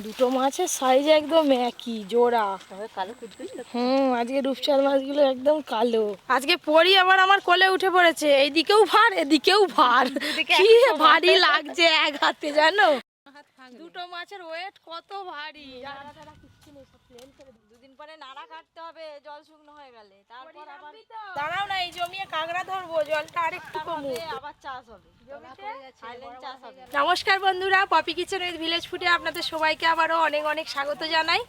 দুটো মাছের সাইজ একদম একই জোড়া, কালো কুচকুচ। আজকে রূপচাঁদ মাছগুলো একদম কালো। আজকে পরি আবার আমার কোলে উঠে পড়েছে, এইদিকেও ভার এদিকেও ভার, কি ভারী লাগছে এক হাতে জানো। দুটো মাছের ওয়েট কত ভারী। দুদিন পরে নাড়া কাটতে হবে জল শুকনো হয়ে গেলে, তারপর আবার দাঁড়াও না, এই জমিয়ে কাঁকড়া ধরবো, জলটা আরেকটু কমুক, আবার চাষ হবে। নমস্কার বন্ধুরা, পপি কিচেন উইথ ভিলেজ ফুডে আপনাদের সবাইকে আবারও অনেক অনেক স্বাগত জানাই।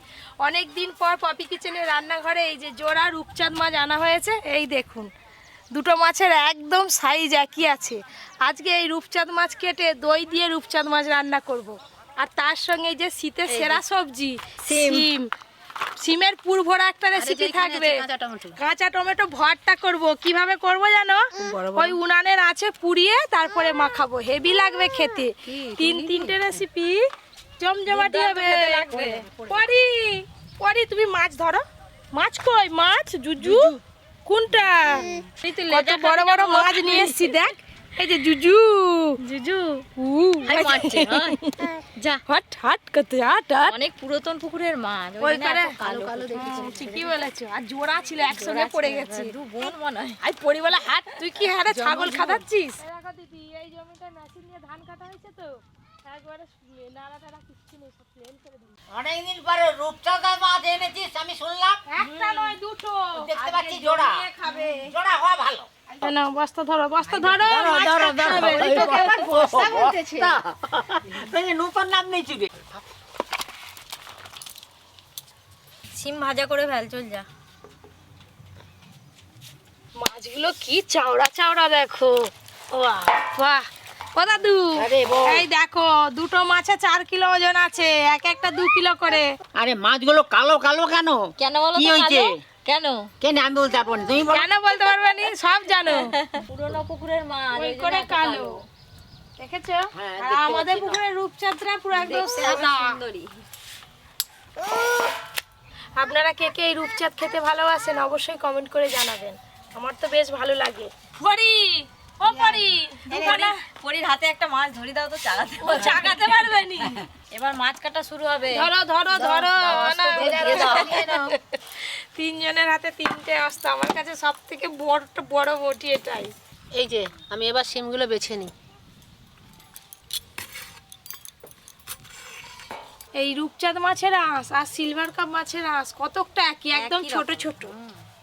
অনেক দিন পর পপি কিচেনের রান্নাঘরে এই যে জোড়া রূপচাঁদ মাছ আনা হয়েছে। এই দেখুন দুটো মাছের একদম সাইজ একই আছে। আজকে এই রূপচাঁদ মাছ কেটে দই দিয়ে রূপচাঁদ মাছ রান্না করব। আর তার সঙ্গে এই যে শীতের সেরা সবজি সিম, সিমের পুর ভরা একটা রেসিপি থাকবে। কাঁচা টমেটো ভর্তা করব। কিভাবে করব জানো? ওই উনানের আছে পুড়িয়ে তারপরে মাখাবো, হেভি লাগবে খেতে। তিনটে রেসিপি জমজমাটি হবে। পরি পরি তুমি মাছ ধরো। মাছ কই? মাছ জুজু কোনটা? কত বড় বড় মাছ নিয়ে এসেছি দেখ। এই যে জুজু জুজু হট হট কত হট হট, অনেক পুরাতন পুকুরের মাছ, ওই করে কালো কালো দেখেছি। ঠিকই বলেছো, আর জোড়া ছিল একসঙ্গে পড়ে গেছে। দু বোন মনে হয়। আই পরি বলে হাট, তুই কি হারে ছাগল খাদাচ্ছিস? দেখো দিদি, এই জমিটা মেশিন দিয়ে ধান কাটা হয়েছে তো একবারে নাড়া টাড়া কিচ্ছু নেই, সব প্লেন করে দিই। অনেকদিন পরে রূপচাঁদ মাছ এনেছিস আমি শুনলাম। একটা নয় দুটো দেখতে পাচ্ছি জোড়া। খাবে জোড়া হওয়া ভালো। না বস্তা ধরো, বস্তা ধরো, ধরো ধরো। তোকে আবার বস্তা বলতেছে। তুমি নতুন নাম নেই চুবে। সিম ভাজা করে ফেল, চল যা। মাছগুলো কি চাওড়া চাওড়া দেখো। বাহ বাহ ও দাদু, এই দেখো দুটো মাছে 4 কিলো ওজন আছে, এক একটা 2 কিলো করে। আরে মাছগুলো কালো কালো কেন? কেন বলো কি তো হয়েছে? কালো? কেন কেন আমি বলতে পারবো না, তুমি বলো। কেন বলতে পারবে না? সব জানো। পুরনো পুকুরের মাছ ওই করে কালো দেখেছো। হ্যাঁ, আর আমাদের পুকুরের রূপচাঁদরা পুরো একদম সাদা সুন্দরী। আপনারা কে কে এই রূপচাঁদ খেতে ভালোবাসেন অবশ্যই কমেন্ট করে জানাবেন। আমার তো বেশ ভালো লাগে। পরি ও পরি, পরির হাতে একটা মাছ ধরি দাও তো, চাগাতে ও চাগাতে পারবে নি। এবার মাছ কাটা শুরু হবে। ধরো ধরো ধরো। না, দিয়ে দাও। তিনজনের হাতে তিনটে অস্ত্র। আমার কাছে সব থেকে বড় বটি এটাই। এই যে আমি এবার সিমগুলো বেছে নিই। এই রূপচাঁদ মাছের আঁশ আর সিলভার কাপ মাছের আঁশ কতকটা একই, একদম ছোট ছোট।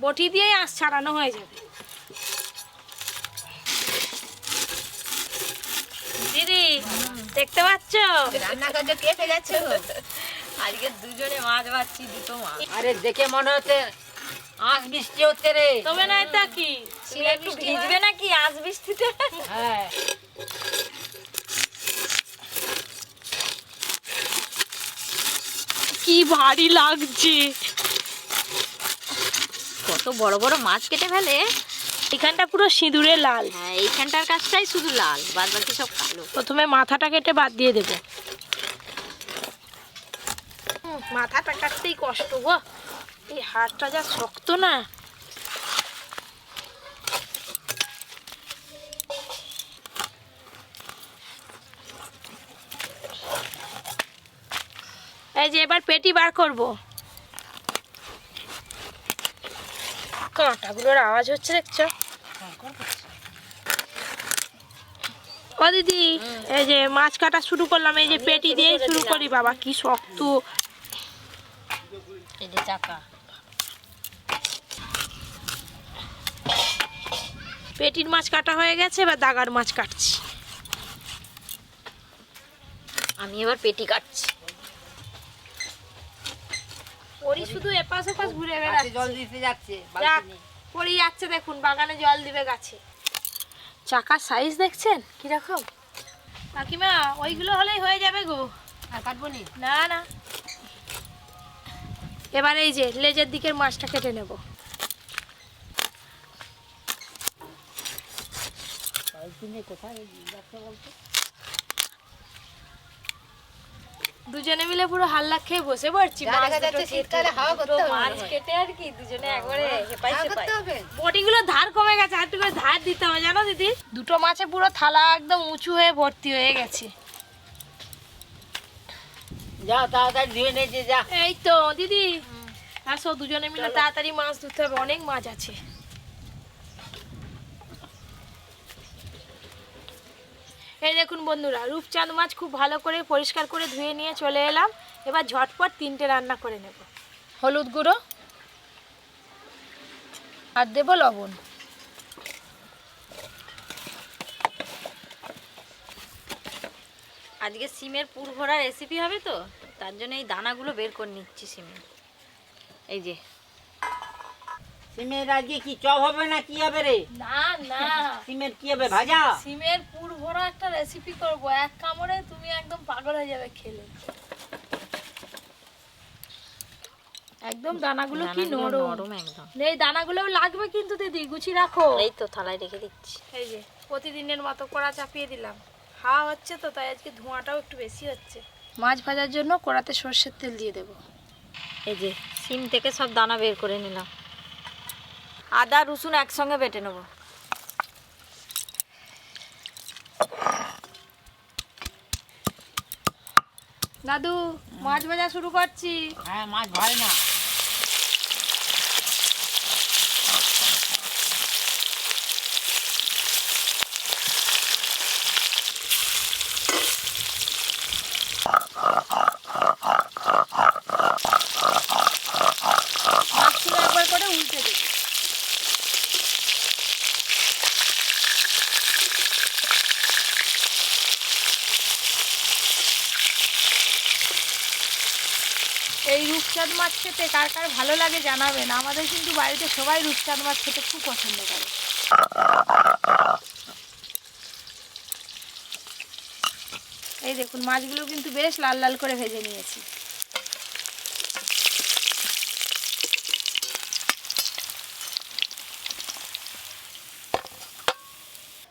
বটি দিয়েই আঁশ ছাড়ানো হয়ে যাবে। দিদি দেখতে পাচ্ছ রান্না করতে কে গেছে? আজকে দুজনে মাছ ভাজছি, দুটো মাছ। আরে দেখে মনে হচ্ছে আজ বৃষ্টি হচ্ছে রে। তবে নাই তা কি তুমি একটু ভিজবে নাকি আজ বৃষ্টিতে? হ্যাঁ কি ভারী লাগছে। কত বড় বড় মাছ কেটে ফেলে। এখানটা পুরো সিঁদুরে লাল। হ্যাঁ, এইখানটার কাজটাই শুধু লাল, বাদ বাকি সব কালো। প্রথমে মাথাটা কেটে বাদ দিয়ে দেবো। মাথাটা কাটতেই কষ্ট গো, এই হাড়টা যা শক্ত না। এই যে এবার পেটি বার করবো। কাঁটাগুলোর আওয়াজ হচ্ছে দেখছো? ও দিদি, এই যে মাছ কাটা শুরু করলাম। এই যে পেটি দিয়ে শুরু করি। বাবা কি শক্ত। এই যে চাকা। পেটির মাছ কাটা হয়ে গেছে, এবার দাগার মাছ কাটছি। আমি এবার পেটি কাটছি। ওরই শুধু এপাশ ওপাশ ঘুরে বেড়াচ্ছে। জল দিতে যাচ্ছে যাক, পড়ে যাচ্ছে দেখুন, বাগানে জল দিবে গাছে। চাকার সাইজ দেখছেন কিরকম? কাকিমা ওইগুলো হলেই হয়ে যাবে গো। আর কাটবো নি? না না, এবার এই যে লেজের দিকের মাছটা কেটে নেব। দুজনে মিলে পুরো হাল্লা খেয়ে বসে পড়ছি। মাছ কেটে আর কি দুজনে একবারে হেপাই হেপাই। বটিগুলো ধার কমে গেছে, আর একটু করে ধার দিতে হবে জানো দিদি। দুটো মাছে পুরো থালা একদম উঁচু হয়ে ভর্তি হয়ে গেছে। যা তাড়াতাড়ি ধুয়ে নিয়েছে যা। এই তো দিদি, আসো দুজনে মিলে তাড়াতাড়ি মাছ ধরতে হবে, অনেক মাছ আছে। এই দেখুন বন্ধুরা, রূপচাঁদ মাছ খুব ভালো করে পরিষ্কার করে ধুয়ে নিয়ে চলে এলাম। এবার ঝটপট 3টে রান্না করে নেব। হলুদ গুঁড়ো আর দেব লবণ। আজকে সিমের পুর ভরা রেসিপি হবে তো, তার জন্য এই দানাগুলো বের করে নিচ্ছি সিমের। এই যে সিমের আজকে কি চপ হবে না কি হবে রে? না না, সিমের কি হবে, ভাজা? সিমের পুর ভরা একটা রেসিপি করব, এক কামড়ে তুমি একদম পাগল হয়ে যাবে খেলে। একদম দানাগুলো কি নরম একদম। এই দানাগুলোও লাগবে কিন্তু দিদি, গুছিয়ে রাখো। এই তো থালায় রেখে দিচ্ছি। এই যে প্রতিদিনের মতো কড়া চাপিয়ে দিলাম। হাওয়া হচ্ছে তো, তাই আজকে ধোঁয়াটাও একটু বেশি হচ্ছে। মাছ ভাজার জন্য কড়াতে সর্ষের তেল দিয়ে দেব। এই যে সিম থেকে সব দানা বের করে নিলাম। আদা রসুন একসঙ্গে বেটে নেব। দাদু, মাছ ভাজা শুরু করছি। হ্যাঁ, মাছ ভাই না। মাছগুলো একবার করে উল্টে দেব। এই রূপচাঁদ মাছ খেতে কার কার ভালো লাগে জানাবেন। আমাদের কিন্তু বাড়িতে সবাই রূপচাঁদ মাছ খেতে খুব পছন্দ করে। এই দেখুন মাছগুলো কিন্তু বেশ লাল লাল করে ভেজে নিয়েছি।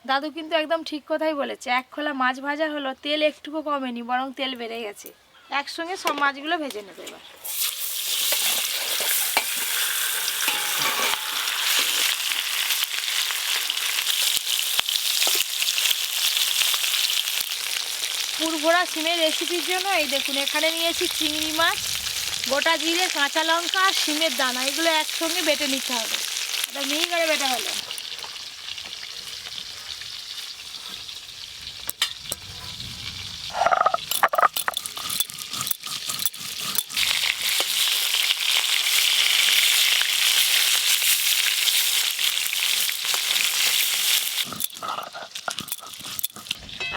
দাদু কিন্তু একদম ঠিক কথাই বলেছে, এক খোলা মাছ ভাজা হলো, তেল একটুকু কমেনি, বরং তেল বেড়ে গেছে। একসঙ্গে সব মাছগুলো ভেজে নেবে এবার। পুর ভরা সিমের রেসিপির জন্য এই দেখুন এখানে নিয়েছি চিংড়ি মাছ, গোটা জিরে, কাঁচা লঙ্কা আর সিমের দানা, এগুলো একসঙ্গে বেটে নিতে হবে। এটা মিহি করে বেটে হলো।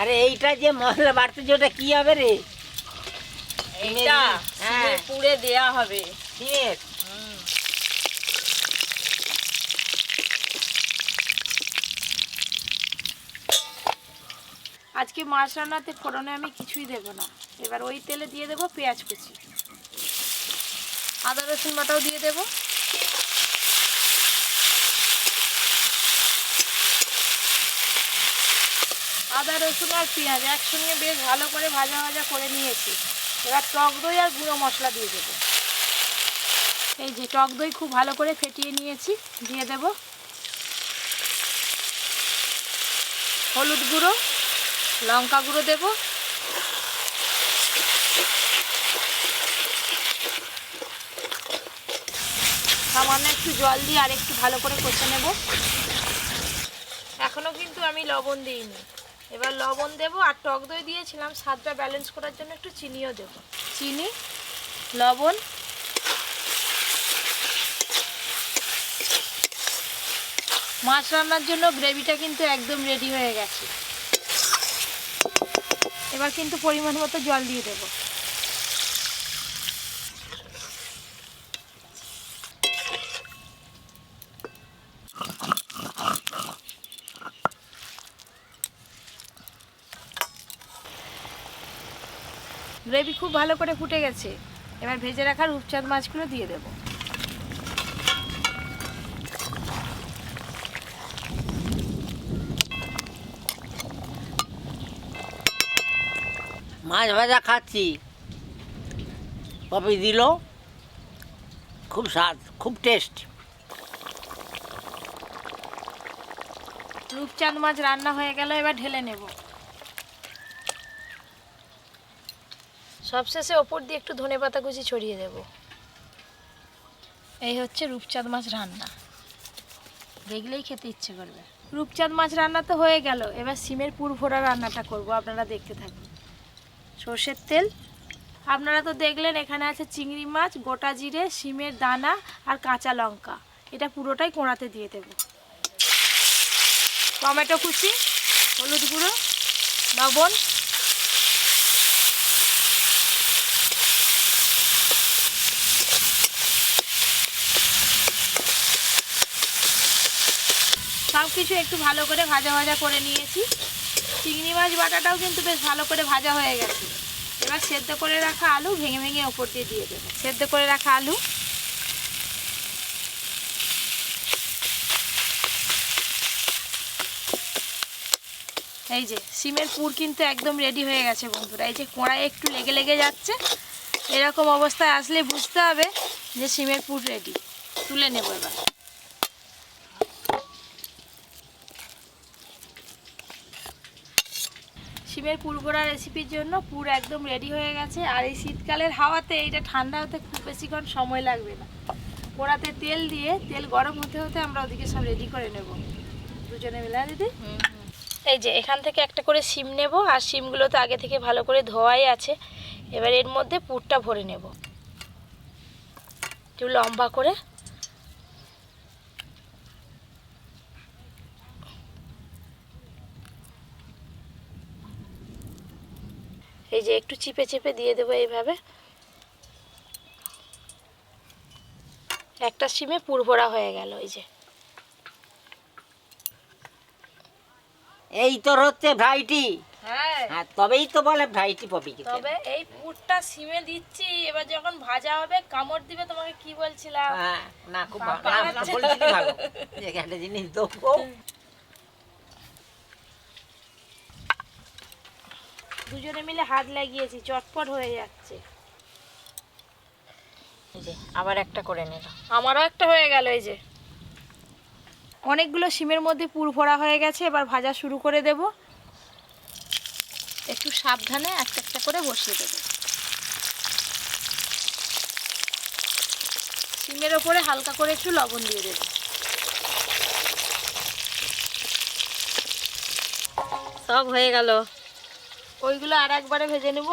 আরে এইটা যে মশলা বাড়তেছে ওটা কি হবে রে? এইটা সিমের পুরে দেয়া হবে। সিমের? আজকে মাছ রান্নাতে ফোড়নে আমি কিছুই দেব না। এবার ওই তেলে দিয়ে দেব পেঁয়াজ কুচি, আদা রসুন বাটাও দিয়ে দেব। আদা রসুন আর পেঁয়াজ একসঙ্গে বেশ ভালো করে ভাজা ভাজা করে নিয়েছি। এবার টক দই আর গুঁড়ো মশলা দিয়ে দেব। এই যে টক দই খুব ভালো করে ফেটিয়ে নিয়েছি, দিয়ে দেব। হলুদ গুঁড়ো, লঙ্কা গুঁড়ো দেব, সামান্য একটু জল দিয়ে আর একটু ভালো করে কষে নেব। এখনো কিন্তু আমি লবণ দিইনি। এবার লবণ দেব, আর টক দই দিয়েছিলাম, স্বাদটা ব্যালেন্স করার জন্য একটু চিনিও দেব। চিনি, লবণ, মাছ রান্নার জন্য গ্রেভিটা কিন্তু একদম রেডি হয়ে গেছে। এবার কিন্তু পরিমাণ মতো জল দিয়ে দেব। গ্রেভি খুব ভালো করে ফুটে গেছে। এবার ভেজে রাখা রূপচাঁদ মাছগুলো দিয়ে দেব। মাছ ভাজা খাচ্ছি, পপি দিল, খুব স্বাদ, খুব টেস্ট। রূপচাঁদ মাছ রান্না হয়ে গেল, এবার ঢেলে নেব। সবশেষে ওপর দিয়ে একটু ধনেপাতা কুচি ছড়িয়ে দেব। এই হচ্ছে রূপচাঁদ মাছ রান্না, দেখলেই খেতে ইচ্ছে করবে। রূপচাঁদ মাছ রান্না তো হয়ে গেল, এবার সিমের পুর ভরা রান্নাটা করব, আপনারা দেখতে থাকুন। সর্ষের তেল, আপনারা তো দেখলেন এখানে আছে চিংড়ি মাছ, গোটা জিরে, সিমের দানা আর কাঁচা লঙ্কা, এটা পুরোটাই কোঁড়াতে দিয়ে দেব। টমেটো কুচি, হলুদ গুঁড়ো, লবণ, সব কিছু একটু ভালো করে ভাজা ভাজা করে নিয়েছি। চিংড়ি মাছ বাটাটাও কিন্তু বেশ ভালো করে ভাজা হয়ে গেছে। এবার সেদ্ধ করে রাখা আলু ভেঙে ভেঙে ওপর দিয়ে দিয়ে দেবো। সেদ্ধ করে রাখা আলু, এই যে সিমের পুর কিন্তু একদম রেডি হয়ে গেছে বন্ধুরা। এই যে কড়াই একটু লেগে লেগে যাচ্ছে, এরকম অবস্থায় আসলে বুঝতে হবে যে সিমের পুর রেডি। তুলে নেব এবার। সিমের পুর ভরা রেসিপির জন্য পুর একদম রেডি হয়ে গেছে। আর এই শীতকালের হাওয়াতে এইটা ঠান্ডা হতে খুব বেশিক্ষণ সময় লাগবে না। কড়াতে তেল দিয়ে তেল গরম হতে হতে আমরা ওদিকে সব রেডি করে নেব দুজনে মিলে। দিদি, এই যে এখান থেকে একটা করে সিম নেব, আর সিমগুলো তো আগে থেকে ভালো করে ধোয়াই আছে। এবার এর মধ্যে পুরটা ভরে নেব একটু লম্বা করে। এই যে একটু চিপে চিপে দিয়ে দেবো এইভাবে। একটা সিমে পুর ভরা হয়ে গেল। এই যে এই তোর হচ্ছে ভ্রাইটি। হ্যাঁ, হ্যাঁ, তবেই তো বলে ভ্রাইটি পপি কিচেন। তবে এই পুরটা সিমে দিচ্ছি, এবার যখন ভাজা হবে কামড় দিবে। তোমাকে কি বলছিলাম? হ্যাঁ, না খুব ভালো, বাবা না আছে। বলছিলি ভালো যে একটা জিনিস দেবো। দুজনে মিলে হাত লাগিয়েছি, চটপট হয়ে যাচ্ছে। এই যে আবার একটা করে নিলাম। আমারও একটা হয়ে গেল। এই যে অনেকগুলো সিমের মধ্যে পুর ভরা হয়ে গেছে, এবার ভাজা শুরু করে দেব। একটু সাবধানে একটা একটা করে বসিয়ে দেব। সিমের ওপরে হালকা করে একটু লবণ দিয়ে দেব। সব হয়ে গেল। ওইগুলো আর একবারে ভেজে নেব।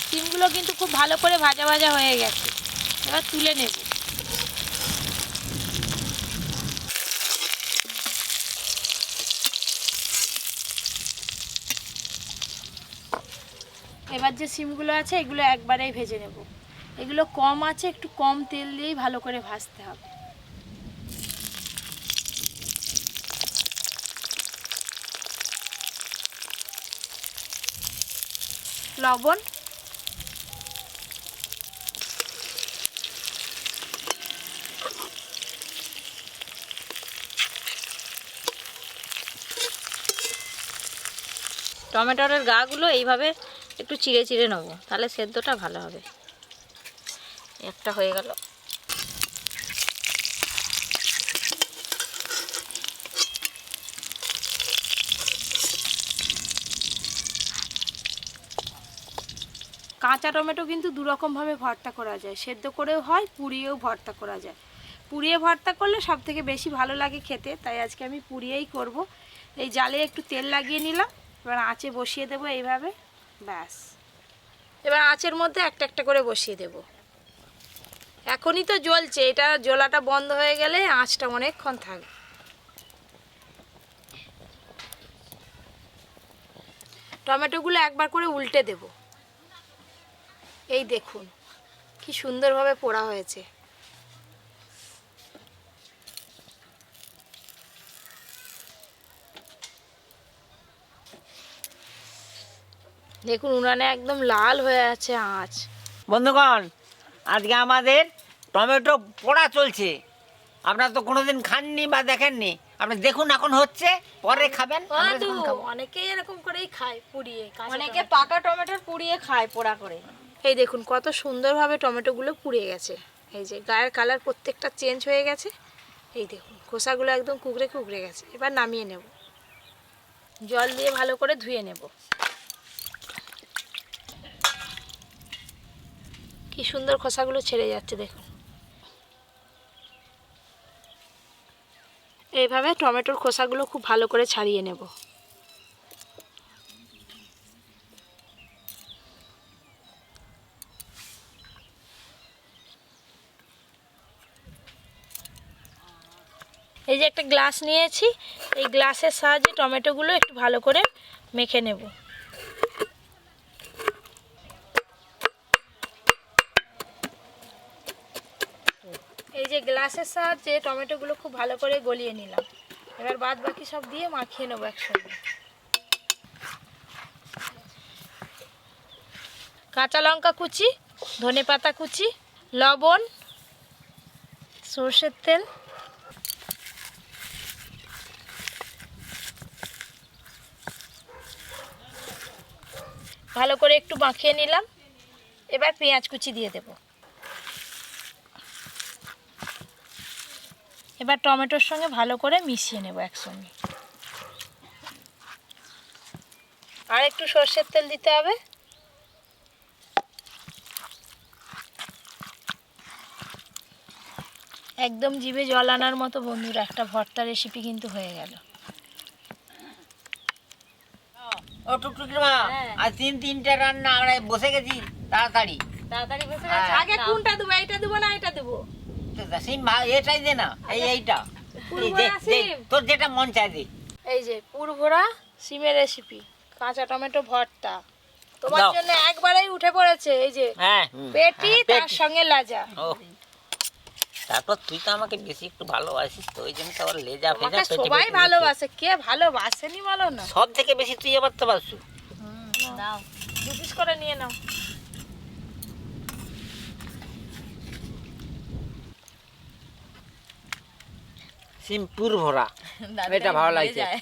সিমগুলো কিন্তু খুব ভালো করে ভাজা ভাজা হয়ে গেছে, এবার তুলে নেব। এবার যে সিমগুলো আছে এগুলো একবারেই ভেজে নেব। এগুলো কম আছে, একটু কম তেল দিয়েই ভালো করে ভাজতে হবে। লবণ, টমেটোর গাগুলো এইভাবে একটু চিড়ে চিড়ে নেবো, তাহলে সেদ্ধটা ভালো হবে। একটা হয়ে গেল। কাঁচা টমেটো কিন্তু দুরকমভাবে ভর্তা করা যায়, সেদ্ধ করেও হয়, পুড়িয়েও ভর্তা করা যায়। পুড়িয়ে ভর্তা করলে সব থেকে বেশি ভালো লাগে খেতে, তাই আজকে আমি পুড়িয়েই করব। এই জালে একটু তেল লাগিয়ে নিলাম, এবার আঁচে বসিয়ে দেবো এইভাবে। ব্যাস, এবার আঁচের মধ্যে একটা একটা করে বসিয়ে দেব। এখনই তো জ্বলছে, এটা জ্বলাটা বন্ধ হয়ে গেলে আঁচটা অনেকক্ষণ থাকবে। টমেটোগুলো একবার করে উল্টে দেব। এই দেখুন কি সুন্দরভাবে পোড়া হয়েছে। দেখুন উনানে একদম লাল হয়ে আছে আঁচ। বন্ধুগণ, আজকে আমাদের টমেটো পোড়া চলছে। আপনারা তো কোনোদিন খাননি বা দেখেননি, আপনি দেখুন এখন হচ্ছে, পরে খাবেন। আমরা তখন খাবো। অনেকেই এরকম করেই খায় পুড়িয়ে। অনেকে পাকা টমেটোর পুড়িয়ে খায় পোড়া করে। এই দেখুন কত সুন্দরভাবে টমেটোগুলো পুড়ে গেছে, এই যে গায়ের কালার প্রত্যেকটা চেঞ্জ হয়ে গেছে। এই দেখুন খোসাগুলো একদম কুকড়ে কুকড়ে গেছে। এবার নামিয়ে নেব, জল দিয়ে ভালো করে ধুয়ে নেব। কি সুন্দর খোসাগুলো ছেড়ে যাচ্ছে দেখুন। এইভাবে টমেটোর খোসাগুলো খুব ভালো করে ছাড়িয়ে নেব। এই যে একটা গ্লাস নিয়েছি, এই গ্লাসের সাহায্যে টমেটোগুলো একটু ভালো করে মেখে নেব। এই যে গ্লাসের সাহায্যে টমেটোগুলো খুব ভালো করে গলিয়ে নিলাম। এবার বাদ বাকি সব দিয়ে মাখিয়ে নেবো একসঙ্গে। কাঁচা লঙ্কা কুচি, ধনেপাতা কুচি, লবণ, সরষের তেল, ভালো করে একটু মাখিয়ে নিলাম। এবার পেঁয়াজ কুচি দিয়ে দেব। এবার টমেটোর সঙ্গে ভালো করে মিশিয়ে নেব একসঙ্গে। আর একটু সরষের তেল দিতে হবে। একদম জিভে জল আনার মতো বন্ধুরা একটা ভর্তা রেসিপি কিন্তু হয়ে গেল। ও টুকটুকি মা, আর তিনটা রান্না আমরা বসে গেছি তাড়াতাড়ি। তাড়াতাড়ি বসে হ্যাঁ। গেছে। আগে কোনটা দেবো, এইটা দেবো না এটা দেবো? সিম এটাই দে না, এইটা পুরো এই দে, ভরা দে, সিম। তোর যেটা মন চায় দে। এই যে পুরভরা সিমের রেসিপি, কাঁচা টমেটো ভর্তা তোমার দাও। জন্য একবারেই উঠে পড়েছে। এই যে হ্যাঁ পেটি, হ্যাঁ, তার পেটি। সঙ্গে লাজা। ও তারপর তুই তো আমাকে বেশি একটু ভালোবাসিস, তো ওই জন্য তো আবার লেজা ফেজা তোমাকে পেটে সবাই পেটে ভালোবাসে, কে ভালোবাসেনি বলো না? সব থেকে বেশি তুই আবার তো বাসু। দাও। 2 পিস করে নিয়ে নাও। সিম্পুর ভরা, দাদু এটা টাইম ভালো ভুলে লাগছে। যায়।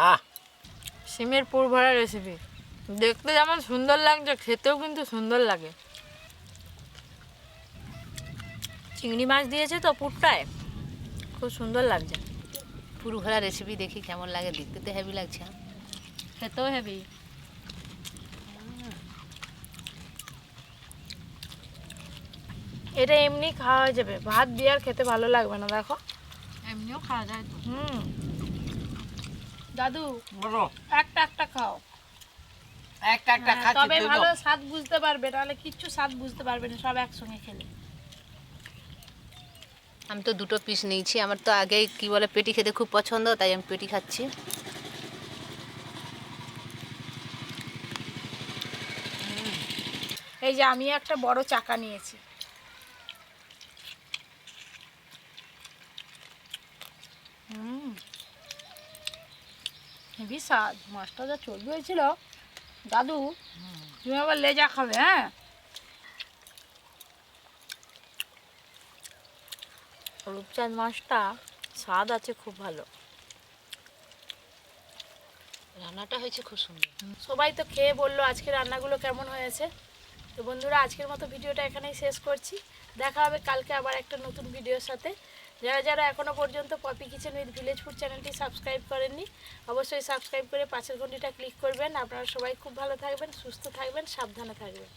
আহ সিমের পুর ভরা রেসিপি দেখতে যেমন সুন্দর লাগছে, খেতেও কিন্তু সুন্দর লাগে। চিংড়ি মাছ দিয়েছে তো পুরটায়, খুব সুন্দর লাগছে। পুর ভরা রেসিপি দেখি কেমন লাগে, দেখতে তো হেভি লাগছে, খেতেও হেভি। এটা এমনি খাওয়া হয়ে যাবে, ভাত দিয়ে আর খেতে ভালো লাগবে না। দেখো এমনিও খাওয়া যায় তো। দাদু বলো, একটা একটা খাও। একটা হ্যাঁ, খাচ্ছি তবে তুই ভালো তো। স্বাদ বুঝতে পারবে, নাহলে কিচ্ছু স্বাদ বুঝতে পারবে না সব একসঙ্গে খেলে। আমি তো 2 পিস নিয়েছি, আমার তো আগেই কি বলে পেটি খেতে খুব পছন্দ, তাই আমি পেটি খাচ্ছি। এই যে আমি একটা বড় চাকা নিয়েছি। হেভি স্বাদ, মাছটা যা চর্বি হয়েছিল। দাদু তুমি আবার লেজা খাবে? হ্যাঁ, রূপচাঁদ মাছটা স্বাদ আছে খুব ভালো, রান্নাটা হয়েছে খুব সুন্দর। সবাই তো খেয়ে বললো আজকে রান্নাগুলো কেমন হয়েছে। তো বন্ধুরা আজকের মতো ভিডিওটা এখানেই শেষ করছি। দেখা হবে কালকে আবার একটা নতুন ভিডিওর সাথে। যারা যারা এখনও পর্যন্ত Poppy Kitchen with Village Food চ্যানেলটি সাবস্ক্রাইব করেননি, অবশ্যই সাবস্ক্রাইব করে পাশের ঘন্টিটা ক্লিক করবেন। আপনারা সবাই খুব ভালো থাকবেন, সুস্থ থাকবেন, সাবধানে থাকবেন।